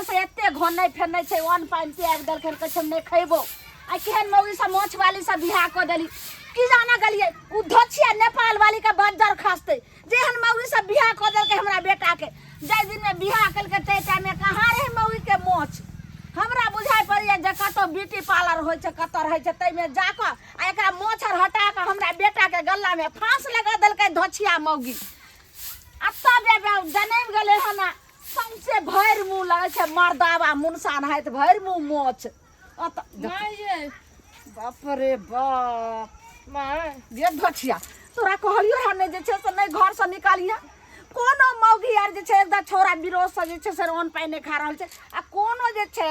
एते घन नहीं फेरने छै वन पानी त्याग देलखिन कहै छै नहीं खैबो आ केहन मौगी सब माछ वाली सब बियाह क देली की जाना गलिए उ धछिया नेपाल वाली के बज्जर खास्ते जेहन मौगी सब बियाह क देलकै हमरा बेटा के जै दिन में बियाह केलकै तै टाइम में कहाँ रहे मौगी के मोछ हमरा बुझाइ पड़िया जे कतौ ब्यूटी पार्लर होइ छै कतौ रहै छै तै में जाके आ एकरा मोछर हटा के हमरा बेटा के गल्ला में फांस लगा देलकै धछिया मौगी आ तब जनम गेलै हन सबसे भर मुंह लगे छै मर्दावा मुनसान है तो भर मुंह मोछ बाप रे बाप ये धछिया तोरा कहलियो है ने जे छै से नहीं घर से निकालिया कोनो मौगी आर जे छै एकदम छोरा विरोध से जे छै से ओन पानी खा रहल छै आ कोनो जे छै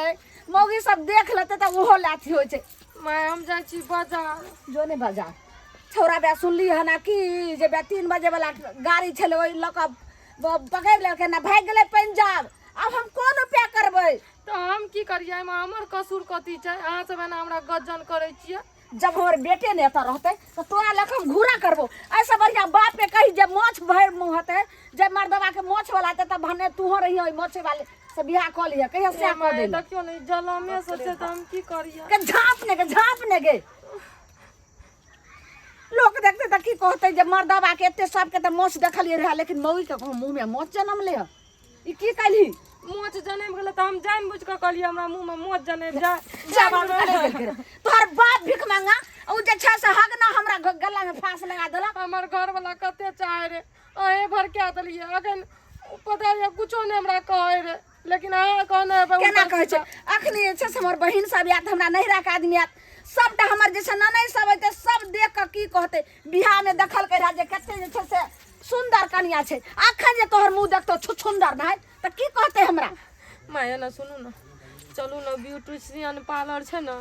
मौगी सब देख लेते त ओहो लाठी होय छै माय हम जाइ छी बाजार जो ने बाजार छोरा बे सुनली है ना कि जे बे 3 बजे वाला गाड़ी छले ओइ लक पकड़ लेके ना भाग गेले पंजाब अब हम कोन उपाय करबै तो हम की करिए हमर कसूर कथी छै अहाँ सब ना हमरा गजन करे छिए जब हमर बेटे ने एता रहते तो तोरा लख हम घूरा करबो ऐसा बढ़िया बाप पे कही जे मोछ भर मुंह हते जे मर्दवा के मोछ वाला ते त भने तू हो रही मोछ वाले से बियाह क लिया कहिया से क दे देखियो नहीं जलमे से छै त हम की करिए के झाप ने गे लोग देखते त की कहते जे मर्दवा के एते सब के त मोछ देखलिए रहा लेकिन मौगी के मुंह में मोछ जन्म ले ई की कली मोछ जनेम गेले त हम जान बुझ के कहलिए हमरा मुंह में मोछ जनेम तोहर बाप भिख मांगा उ जे छ से हग ना हमरा गला में फांस लगा देला हमर घर वाला कते चाहे रे अहे भर के देलिए अखन पता है कुछो ने हमरा कहे रे लेकिन अहाँ कहने केना कहै छै अखनी जे छै हमर बहिन सब यात हमरा नहिरा के आदमी यात सबटा हमर जे छै ननै सब होते सब देख के की कहते बियाह में देखल के रहा जे कते जे छै से सुंदर कन्या छै अखन जे तोहर मुंह देखतो सुंदर नै त की कहते हमरा माय ना सुनू ना चलू ना ब्यूटिशियन पार्लर छै ना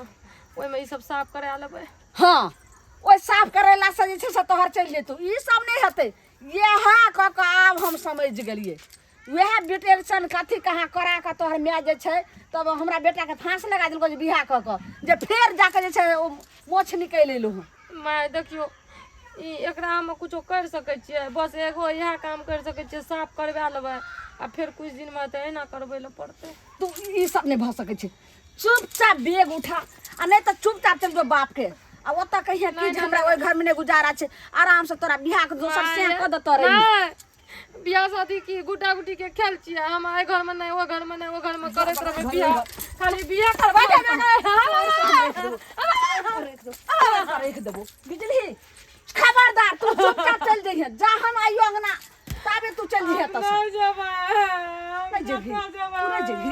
ओइ में ई सब साफ करा लेबै हां ओइ साफ करेला से जे छै से तोहर चल जेतौ ई सब नै हेतै यहा क के आब हम समझ गेलिए वह ब्यूटिशियन कथी कहाँ करा के तोहर माय जे छै तब हमरा बेटा के फांस लगा देलको जे बियाह क के जे फेर जाके जे छै ओ मोछ निकल एलु माय देखियो ई एकरा हम कुछो कर सकै छियै बस एगो यह काम कर सकै छियै साफ करवा लेबै आ फिर कुछ दिन में त एना करबै ल पड़तै तू ई सब नहीं भ सकै छै चुपचाप बैग उठा आ नहीं तो चुपचाप चल जो बाप के आ ओता कहिया कि जे हमरा ओइ घर में ने गुजारा छै आराम से तोरा बियाह के दोसर से क दत रही बियाह शादी की गुड्डा गुड्डी के खेल छियै हम ए घर में नहीं ओ घर में नहीं ओ घर में करैत रहबै बियाह खाली बियाह करबा रख देबो बिजली खबरदार तू चुपचाप चल जइहे जा हम आइयो अंगना ताबे तू चल जइहे त नहीं जेबै नहीं जेबी नहीं जेबी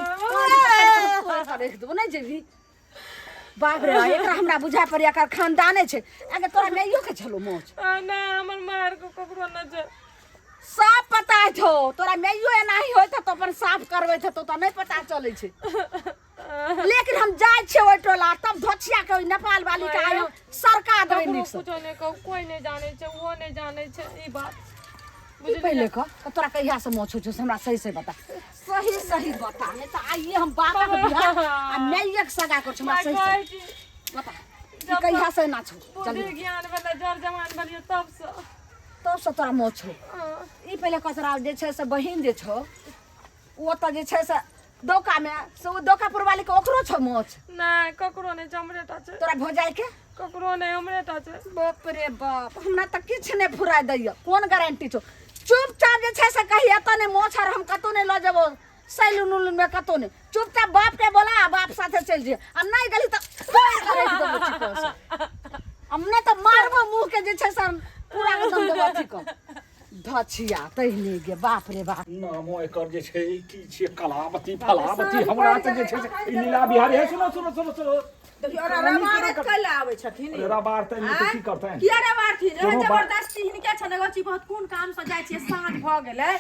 रख देबो नहीं जेबी बाप रे एकरा हमरा बुझा पड़े एकर खानदाने छै अगे तोरा नैयो के छलो मोछ ना हमर मार को ककरो न छै सब पता छो तोरा नैयो एनाही होय त अपन साफ करबै त तो नहीं पता चलै छै लेकिन हम जाय छे ओइ टोला तब धछिया के नेपाल वाली के आयो सरकार देबै निक से कुछो नहीं कहू कोई नहीं जाने छै वो नहीं जाने छै ई बात पहले का तोरा कहिया से मोछ छ हमरा सही से बता सही बता नहीं त आइए हम बाप के बियाह आ नैया के सगा कर हमरा सही से बता ई कहिया से ना छ चल ज्ञान वाला जर जवान बनियो तब से तोरा मोछ ई पहले कसरा जे छै से बहिन जे छो ओ त जे छै से दोका में से ओ दोकापुर वाली के ओकरो छ मोछ नहीं ककरो नहीं हमरेटा छै तोरा भोजाई के ककरो नहीं हमरेटा छै बाप रे बाप हमरा त किछ नहीं फुराय दैय कोन गारंटी छो चुपचाप जे छै से कही एत ने मोछ आर हम कतो नहीं ल जेबो सैलून उलून में कतो नहीं चुपचाप बाप के बोला बाप साथे चल जे आ नहीं गली त हमने त मारबो मुंह के जे छै से पूरा एकदम देबो ठीक धछिया तहिने गे बाप रे बाप नामो एकर जे छै की छै कलावती फलावती हमरा त जे छै ई लीला बिहारी है सुनो सुनो सुनो सुनो देखियो रमारत कइले आबै छथिन रबार त नहीं की करते हैं किया रबार थी जबरदस्ती हिनके छने गछि बहुत कोन काम से जाय छै साँझ भ गेलै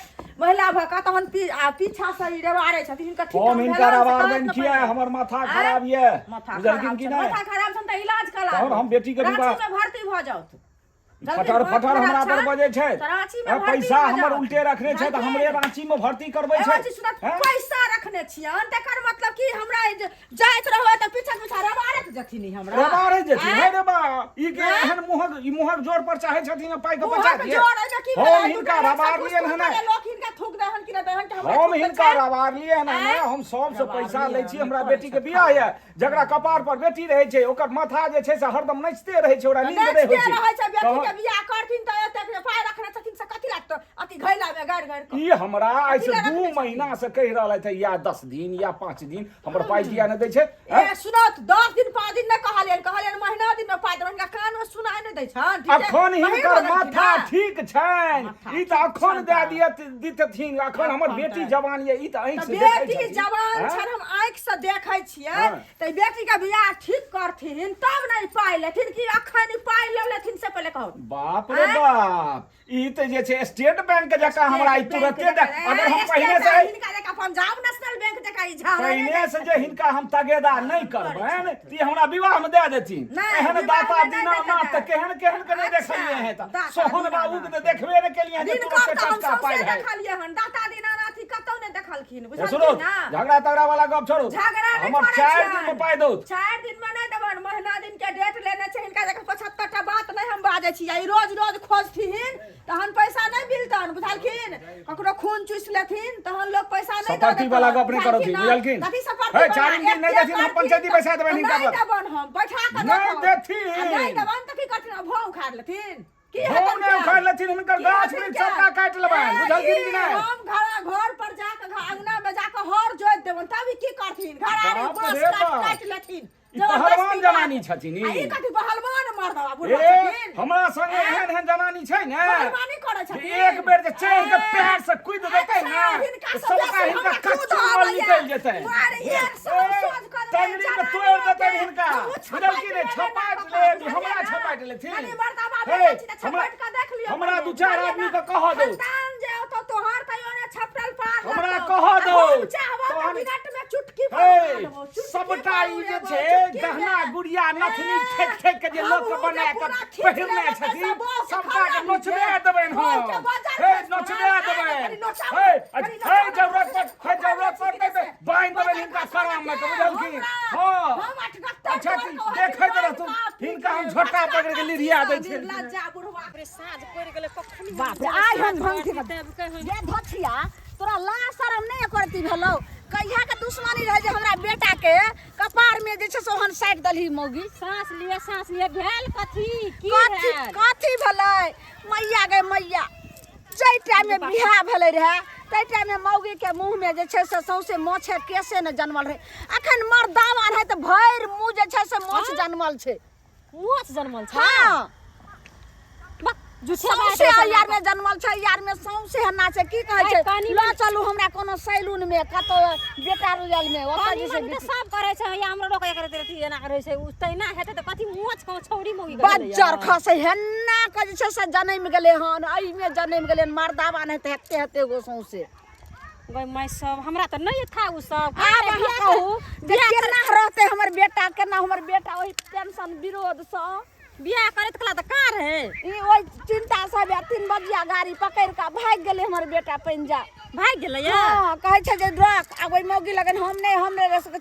महिला भका तहन पीछा से ई रबारे छथिन हिनका ठीक हम इनका रबार बन किया हमर माथा खराब ये माथा बुझलखिन कि नहीं माथा खराब छन त इलाज करा और हम बेटी के विवाह में भर्ती भ जाओ फटर फटर हमरा पर बजे छै रांची में भर्ती पैसा भऽ हमर जाउ। उल्टे रखने छै त हमरे रांची में भर्ती करबै छै पैसा रखने छियन तकर मतलब कि हमरा जाइत रहबै त पीछा पीछा रबारत जथिन हमरा रबारे जेथिन हे रे बा ई के एहन मुहक जोर पर चाहे छथिन पाई के बचा दिए हम हिनका रबार लिए हन लोक हिनका थूक देहन कि देहन कि हम हिनका रबार लिए हन हम सब से पैसा लै छी हमरा बेटी के बियाह है जकरा कपार पर बेटी रहै छै ओकर माथा जे छै से हरदम नचते रहै छै ओकरा नींद नहि होइ छै रहै छै बेटी के बियाह करथिन त एते पाइ रखने छथिन से कथि लागत अति घैला में गाड़ गाड़ ई हमरा आइ से 2 महीना से कहि रहल है या 10 दिन या 5 दिन हमर पाइ किया नहि दै छै ए सुनत 10 दिन 5 दिन न कहलियन महीना दिन में पाइ देबन कान में सुनाइ नहि दै छन अखन हिनकर माथा ठीक छनि ई त अखन दे दितथिन अखन हमर बेटी जवान ये ई त आँखि से देखै बेटी जवान छन हम आँखि से देखै छियै त बेटी के बियाह ठीक करथिन तब नहीं पाइ लेथिन कि अखन पाइ ले लेथिन से पहले कहू बाप रे बाप ई त जे छै स्टेट बैंक जका हमरा ई तुरंते अगर हम पहिने से हिनका जका पंजाब नेशनल बैंक जका ई झाड़ पहिने से जे हिनका हम तगेदार नहीं करबैन ती हमरा विवाह में दे देथिन एहन दाता दीनानाथ त केहन केहन के नहीं देखलिए हैं त सोहन बाबू के त देखबे नहीं केलिए जे तुरंते टटका पाइ है देखलिए हन दाता दीनानाथ कतौ नहीं देखलखिन सुनो बुझलिए ना झगड़ा तगड़ा वाला गप छोड़ो झगड़ा नहीं हमर करै 4 दिन में पाइ दो 4 दिन में नहीं देबन महीना दिन के डेट लेने छै हिनका जका 75 टा बात नहीं हम बाजै छी आई रोज रोज खोजथिन तहन पैसा नहीं मिलतन बुझलखिन ककरो खून चूस लेथिन तहन लोग पैसा नहीं सपाटी वाला गप नहीं करथिन बुझलखिन कथि हे सपाटी 4 दिन नहीं देथिन हम पंचायती पैसा देबे हिनका नहीं देबन हम बैठा के नहीं देथिन नहीं देबन त की करथिन भौ उखाड़ लेथिन की हम नहीं उखाड़ लेथिन हुनकर गाछ वृक्ष सबटा काटि लेबन बुझलखिन कि नहीं हम घर पर जाके अंगना में जाके हर जोत देबन तब की करथिन घर आरे बाप बस रे बाप। काट लेथिन ई पहलवान जनानी छथिन ई ई कथि पहलवान मर्दवा ए बुढ़ा छथिन हमरा संगे एहन एहन जनानी छै ने पहलवानी करे छथिन एक बेर जे चढ़ के पैर से कूद देतै ने तो सबका हिनका कच्चा माल निकल जेतै टंगड़ी के तोड़ देतै हिनका बुझलखिन ने छपाट ले हमरा छपाट लेथिन हमरा दू चार आदमी के कह दो जे तो तोहर तइयो ने छपटल पार हमरा कह दो तोहर मिनट में चुटकी सबटा ई जे छै गहना गुड़िया नथनी ठेक ठेक के जे लोग के बना के पहिरने छथिन सबटा के नोचबे देबैन हम हे नोचबे देबैन हे जरूरत पड़तै त बांध देबैन हिनका सराम में बुझलखिन हां अच्छा देखैत रहतु हिनका हम झोटा पकड़ के लिरिया दै छै साँझ पड़ि गेलै कखनी बाप रे आइ हम भंग ये धछिया तोरा लाज शरम नहीं करती भेलो कहिया के दुश्मनी रहे जे हमरा बेटा के कपार में जे छै सोहन साइड दलही मौगी सांस लिए भेल कथी की भेल कथी भेलै मैया गे मैया जै टाइम में बियाह भेलै रहे तै टाइम में मौगी के मुंह में जे छै से सौसे मोछे केसे न जन्मल रहे अखन मर्दावा रहे त भैर मुंह जे छै से मोछ जन्मल छै मोछ जन्मल छै हां जुठे सौसे यार में जन्मल छै यार में सौसे हन्ना छै की कहै छै ल चलू हमरा कोनो सैलून में कतो बेटा रोयल में ओतय जे छै त सब करे छै या हमरो लोक एकरे तेरे एना करे छै तैना हेतै त कथी मोछ को छौरी मौगी बज्जर खसे हन्ना के जे छै से जनम गेलै हन एहि में जनम गेलै मर्दावा नहीं त हेते हेते गो सौसे गई मैं सब हमरा त नहीं था उ सब आब अहाँ कहू जे केना रहते हमर बेटा केना हमर बेटा ओहि टेंशन विरोध स बियाह करत कला त का रहे ई ओहि चिंता से 3 बजिया गाड़ी पकड़ के भाग गेलै हमर बेटा पंजा भाग गेलै हां कहै छै जे ड्रक आब ओइ मौगी लगन हम नहीं रह सकै